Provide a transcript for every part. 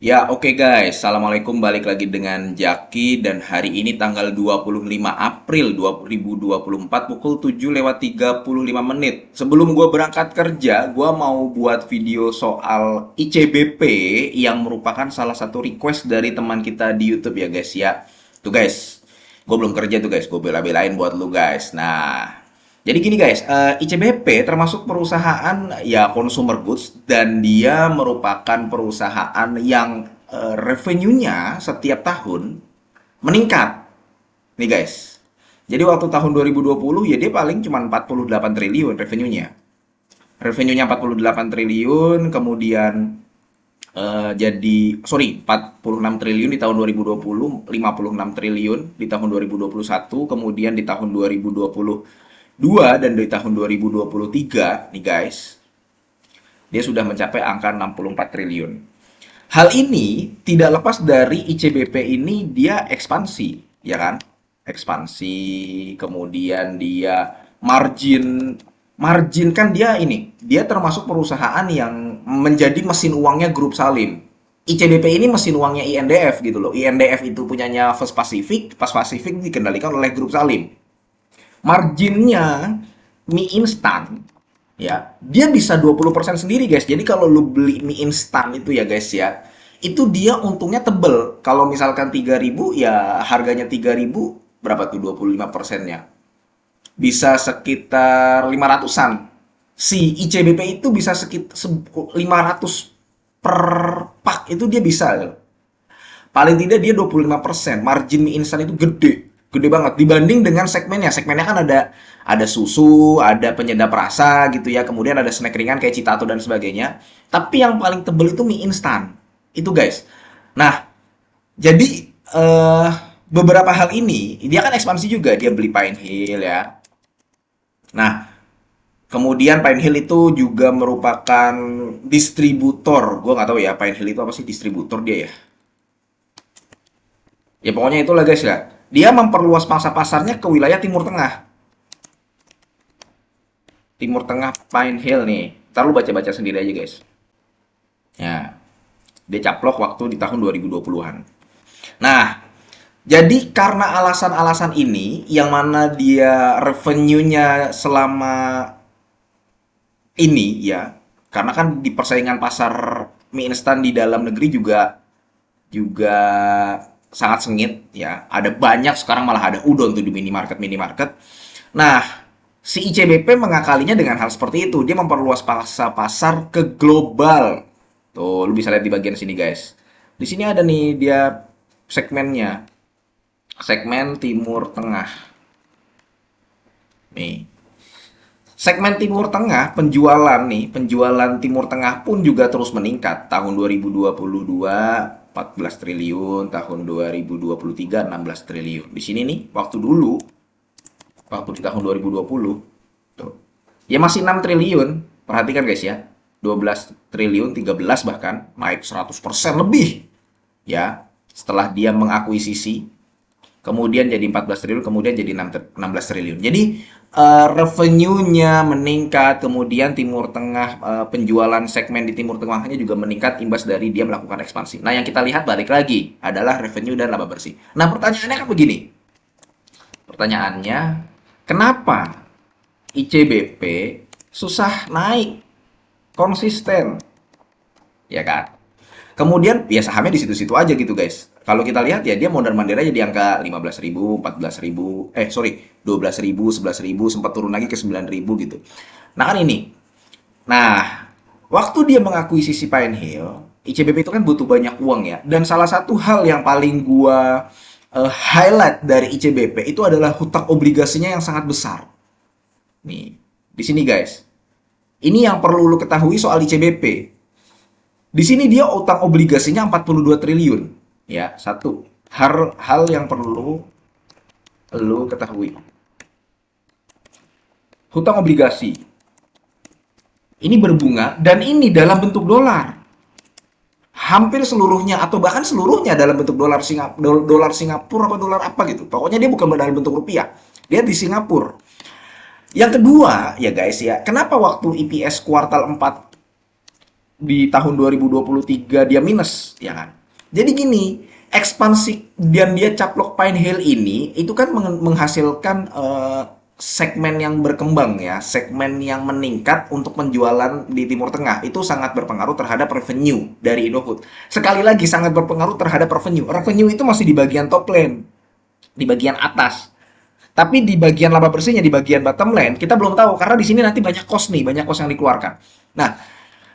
Ya, oke guys. Assalamualaikum, balik lagi dengan Jaki dan hari ini tanggal 25 April 2024 pukul 7:35. Sebelum gue berangkat kerja, gue mau buat video soal ICBP yang merupakan salah satu request dari teman kita di YouTube ya guys ya. Tuh guys, gue belum kerja tuh guys, gue bela-belain buat lu guys. Nah, jadi gini guys, ICBP termasuk perusahaan ya consumer goods dan dia merupakan perusahaan yang revenue-nya setiap tahun meningkat. Nih guys. Jadi waktu tahun 2020 ya dia paling cuma 48 triliun revenue-nya. Revenue-nya 48 triliun, kemudian jadi sorry 46 triliun di tahun 2020, 56 triliun di tahun 2021, kemudian di tahun 2022 dan di tahun 2023 nih guys, dia sudah mencapai angka 64 triliun. Hal ini tidak lepas dari ICBP ini dia ekspansi, ya kan? Ekspansi, kemudian dia margin margin kan dia ini, dia termasuk perusahaan yang menjadi mesin uangnya Grup Salim. ICBP ini mesin uangnya INDF gitu loh. INDF itu punyanya First Pacific, First Pacific dikendalikan oleh Grup Salim. Marginnya mie instan ya dia bisa 20% sendiri guys. Jadi kalau lu beli mie instan itu ya guys ya, itu dia untungnya tebel. Kalau misalkan 3.000 ya harganya 3.000, berapa tuh 25%-nya? Bisa sekitar 500-an. Si ICBP itu bisa sekitar 500 per pak, itu dia bisa. Paling tidak dia 25%. Margin mie instan itu gede. Gede banget dibanding dengan segmennya. Segmennya kan ada susu, ada penyedap rasa gitu ya. Kemudian ada snack ringan kayak Citato dan sebagainya. Tapi yang paling tebel itu mie instan. Itu guys. Nah, jadi beberapa hal ini dia kan ekspansi juga. Dia beli Pine Hill ya. Nah, kemudian Pine Hill itu juga merupakan distributor. Gue nggak tahu ya Pine Hill itu apa sih distributor dia ya. Ya pokoknya itulah guys ya. Dia memperluas pangsa pasarnya ke wilayah Timur Tengah. Timur Tengah Pine Hill nih. Ntar lu baca-baca sendiri aja guys. Ya, dia caplok waktu di tahun 2020-an. Nah, jadi karena alasan-alasan ini yang mana dia revenue-nya selama ini ya, karena kan di persaingan pasar mie instan di dalam negeri juga juga sangat sengit ya. Ada banyak sekarang malah ada udon tuh di minimarket minimarket. Nah, si ICBP mengakalinya dengan hal seperti itu. Dia memperluas pangsa pasar ke global. Tuh, lu bisa lihat di bagian sini guys. Di sini ada nih dia segmennya. Segmen Timur Tengah. Nih. Segmen Timur Tengah, penjualan nih, penjualan Timur Tengah pun juga terus meningkat. Tahun 2022, 14 triliun, tahun 2023, 16 triliun. Di sini nih, waktu di tahun 2020, tuh. Ya masih 6 triliun. Perhatikan guys ya. 12 triliun, 13 bahkan, naik 100% lebih. Ya, setelah dia mengakuisisi, kemudian jadi 14 triliun, kemudian jadi 16 triliun. Jadi revenue-nya meningkat, kemudian Timur Tengah, penjualan segmen di Timur Tengahnya juga meningkat imbas dari dia melakukan ekspansi. Nah, yang kita lihat balik lagi adalah revenue dan laba bersih. Nah, pertanyaannya kan begini. Pertanyaannya, kenapa ICBP susah naik konsisten? Ya kan? Kemudian ya sahamnya di situ-situ aja gitu guys. Kalau kita lihat ya dia mondar-mandir aja di angka 15.000, 14.000, sorry, 12.000, 11.000, sempat turun lagi ke 9.000 gitu. Nah kan ini. Nah, waktu dia mengakuisisi Pine Hill, ICBP itu kan butuh banyak uang ya. Dan salah satu hal yang paling gua highlight dari ICBP itu adalah hutang obligasinya yang sangat besar. Nih, di sini guys. Ini yang perlu lu ketahui soal ICBP. Di sini dia utang obligasinya 42 triliun. Ya, satu. Hal yang perlu lu ketahui. Hutang obligasi. Ini berbunga dan ini dalam bentuk dolar. Hampir seluruhnya atau bahkan seluruhnya dalam bentuk dolar Singapura apa dolar apa gitu. Pokoknya dia bukan dalam bentuk rupiah. Dia di Singapura. Yang kedua, ya guys ya, kenapa waktu EPS kuartal 4 di tahun 2023 dia minus, ya kan? Jadi gini, ekspansi dan dia caplok Pine Hill ini itu kan menghasilkan segmen yang berkembang ya, segmen yang meningkat untuk penjualan di Timur Tengah itu sangat berpengaruh terhadap revenue dari Indofood. Sekali lagi sangat berpengaruh terhadap revenue. Revenue itu masih di bagian top lane, di bagian atas. Tapi di bagian laba bersihnya, di bagian bottom line, kita belum tahu karena di sini nanti banyak cost nih, banyak cost yang dikeluarkan. Nah,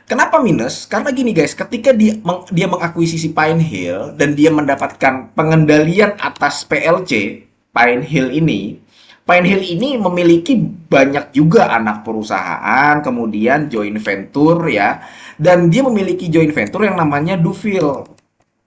kenapa minus? Karena gini guys, ketika dia mengakuisisi Pine Hill dan dia mendapatkan pengendalian atas PLC Pine Hill ini, Pine Hill ini memiliki banyak juga anak perusahaan, kemudian joint venture ya, dan dia memiliki joint venture yang namanya Dufil.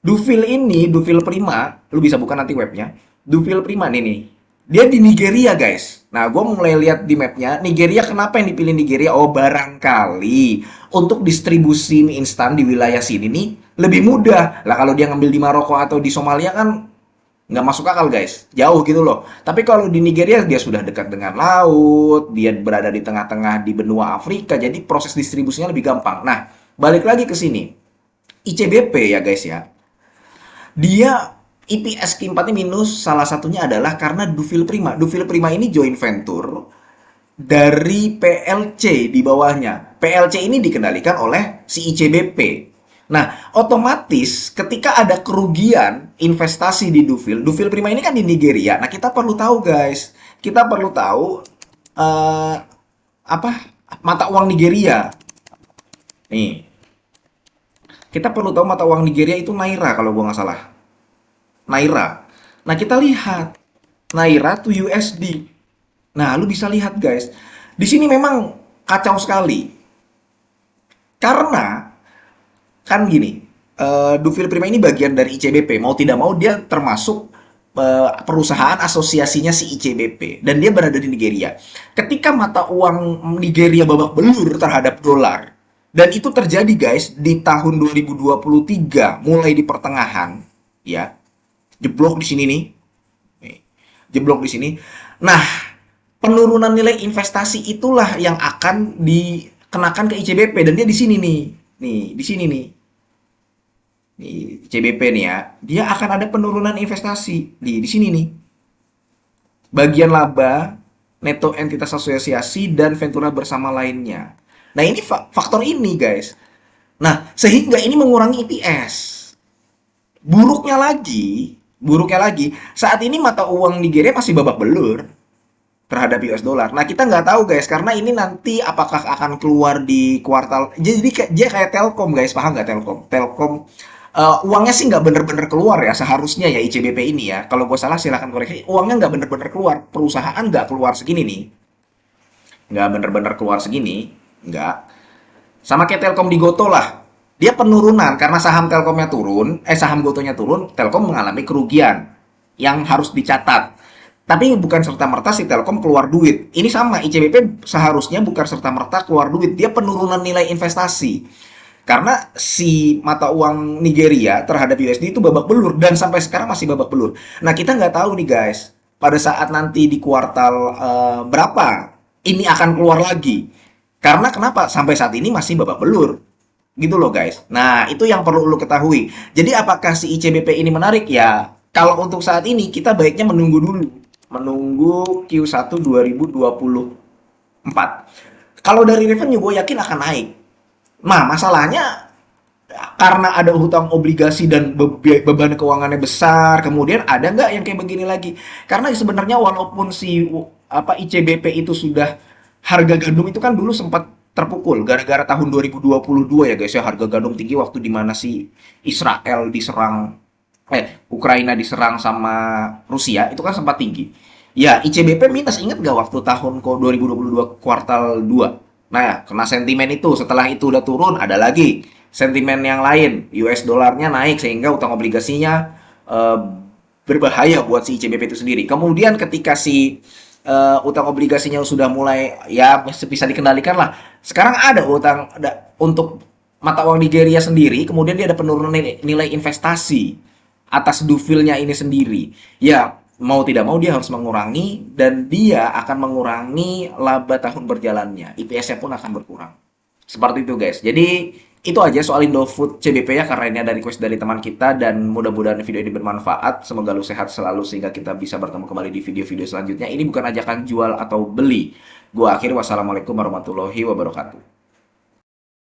Dufil ini, Dufil Prima, lu bisa buka nanti webnya. Dufil Prima nih. Dia di Nigeria, guys. Nah, gue mulai lihat di mapnya, Nigeria kenapa yang dipilih Nigeria? Oh, barangkali untuk distribusi mie instan di wilayah sini nih lebih mudah. Lah kalau dia ngambil di Maroko atau di Somalia kan nggak masuk akal, guys. Jauh gitu loh. Tapi kalau di Nigeria dia sudah dekat dengan laut, dia berada di tengah-tengah di benua Afrika, jadi proses distribusinya lebih gampang. Nah, balik lagi ke sini. ICBP ya, guys ya. Dia IPS Q4 minus salah satunya adalah karena Dufil Prima. Dufil Prima ini joint venture dari PLC di bawahnya. PLC ini dikendalikan oleh si ICBP. Nah, otomatis ketika ada kerugian investasi di Dufil, Dufil Prima ini kan di Nigeria. Nah, kita perlu tahu guys, kita perlu tahu eh, apa mata uang Nigeria. Nih, kita perlu tahu mata uang Nigeria itu naira kalau gua nggak salah. Naira. Nah, kita lihat Naira to USD. Nah, lu bisa lihat guys. Di sini memang kacau sekali. Karena kan gini, Dufil Prima ini bagian dari ICBP. Mau tidak mau dia termasuk perusahaan asosiasinya si ICBP dan dia berada di Nigeria. Ketika mata uang Nigeria babak belur terhadap dolar dan itu terjadi guys di tahun 2023 mulai di pertengahan ya jeblok di sini nih. Jeblok di sini. Nah, penurunan nilai investasi itulah yang akan dikenakan ke ICBP dan dia di sini nih. Nih, di sini nih. Nih, ICBP nih ya. Dia akan ada penurunan investasi di sini nih. Bagian laba, neto entitas asosiasi dan ventura bersama lainnya. Nah, ini faktor ini, guys. Nah, sehingga ini mengurangi IPS. Buruknya lagi, saat ini mata uang Nigeria masih babak belur terhadap US dollar. Nah, kita nggak tahu guys, karena ini nanti apakah akan keluar di kuartal. Jadi dia kayak Telkom guys, paham nggak Telkom? Telkom uangnya sih nggak bener-bener keluar ya seharusnya ya ICBP ini ya. Kalau gue salah silahkan koreksi. Uangnya nggak bener-bener keluar, perusahaan nggak keluar segini nih, nggak bener-bener keluar segini, nggak. Sama kayak Telkom di Goto lah. Dia penurunan karena saham Telkomnya turun, saham Gotonya turun, Telkom mengalami kerugian yang harus dicatat. Tapi bukan serta-merta si Telkom keluar duit. Ini sama, ICBP seharusnya bukan serta-merta keluar duit. Dia penurunan nilai investasi. Karena si mata uang Nigeria terhadap USD itu babak belur. Dan sampai sekarang masih babak belur. Nah, kita nggak tahu nih guys. Pada saat nanti di kuartal berapa, ini akan keluar lagi. Karena kenapa? Sampai saat ini masih babak belur. Gitu loh guys. Nah, itu yang perlu lo ketahui. Jadi apakah si ICBP ini menarik? Ya, kalau untuk saat ini kita baiknya menunggu dulu. Menunggu Q1 2024. Kalau dari revenue gue yakin akan naik. Nah, masalahnya karena ada hutang obligasi dan beban keuangannya besar, kemudian ada nggak yang kayak begini lagi? Karena sebenarnya walaupun si ICBP itu sudah harga gandum itu kan dulu sempat terpukul gara-gara tahun 2022 ya guys ya harga gandum tinggi waktu dimana si Israel diserang Ukraina diserang sama Rusia itu kan sempat tinggi. Ya ICBP minus inget gak waktu tahun 2022 kuartal 2. Nah ya kena sentimen itu setelah itu udah turun ada lagi sentimen yang lain US dolarnya naik sehingga utang obligasinya eh, berbahaya buat si ICBP itu sendiri. Kemudian ketika si utang obligasinya sudah mulai ya bisa dikendalikan lah. Sekarang ada untuk mata uang Nigeria sendiri, kemudian dia ada penurunan nilai investasi atas dufilnya ini sendiri. Ya mau tidak mau dia harus mengurangi dan dia akan mengurangi laba tahun berjalannya. IPS-nya pun akan berkurang. Seperti itu guys. Jadi Itu aja soal Indofood CBP ya, karena ini ada request dari teman kita, dan mudah-mudahan video ini bermanfaat. Semoga lu sehat selalu sehingga kita bisa bertemu kembali di video-video selanjutnya. Ini bukan ajakan jual atau beli. Gua akhiri, wassalamualaikum warahmatullahi wabarakatuh.